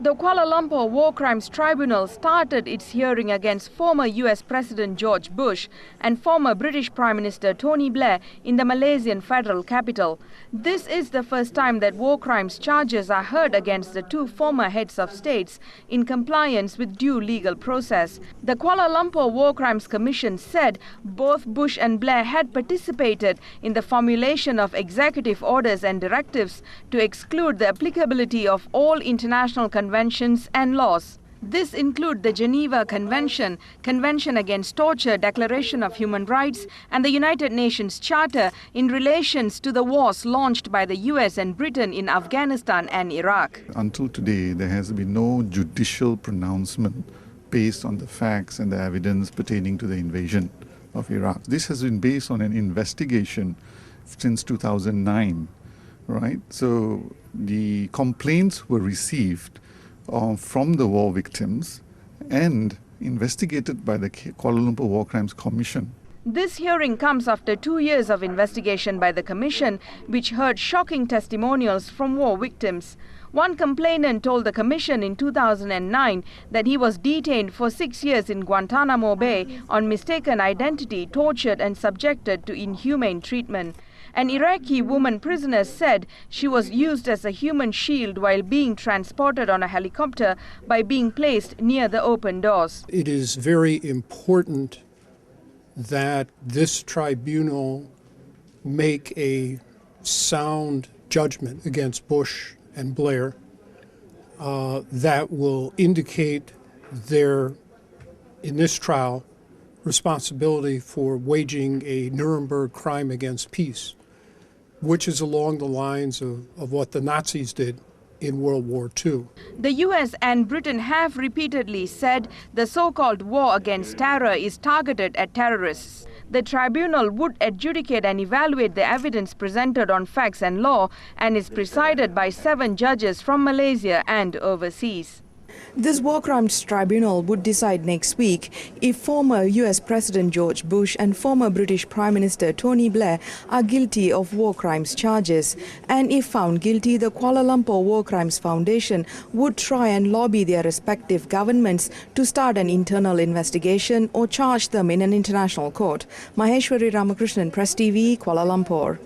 The Kuala Lumpur War Crimes Tribunal started its hearing against former US President George Bush and former British Prime Minister Tony Blair in the Malaysian federal capital. This is the first time that war crimes charges are heard against the two former heads of states in compliance with due legal process. The Kuala Lumpur War Crimes Commission said both Bush and Blair had participated in the formulation of executive orders and directives to exclude the applicability of all international conventions and laws. This include the Geneva Convention, Convention Against Torture, Declaration of Human Rights, and the United Nations Charter in relations to the wars launched by the US and Britain in Afghanistan and Iraq. Until today, there has been no judicial pronouncement based on the facts and the evidence pertaining to the invasion of Iraq. This has been based on an investigation since 2009, right? So the complaints were received from the war victims and investigated by the Kuala Lumpur War Crimes Commission. This hearing comes after 2 years of investigation by the Commission, which heard shocking testimonials from war victims. One complainant told the Commission in 2009 that he was detained for 6 years in Guantanamo Bay on mistaken identity, tortured and subjected to inhumane treatment. An Iraqi woman prisoner said she was used as a human shield while being transported on a helicopter by being placed near the open doors. It is very important that this tribunal make a sound judgment against Bush and Blair that will indicate their, in this trial, responsibility for waging a Nuremberg crime against peace, which is along the lines of what the Nazis did in World War II. The US and Britain have repeatedly said the so-called war against terror is targeted at terrorists. The tribunal would adjudicate and evaluate the evidence presented on facts and law and is presided by 7 judges from Malaysia and overseas. This War Crimes Tribunal would decide next week if former US President George Bush and former British Prime Minister Tony Blair are guilty of war crimes charges. And if found guilty, the Kuala Lumpur War Crimes Foundation would try and lobby their respective governments to start an internal investigation or charge them in an international court. Maheshwari Ramakrishnan, Press TV, Kuala Lumpur.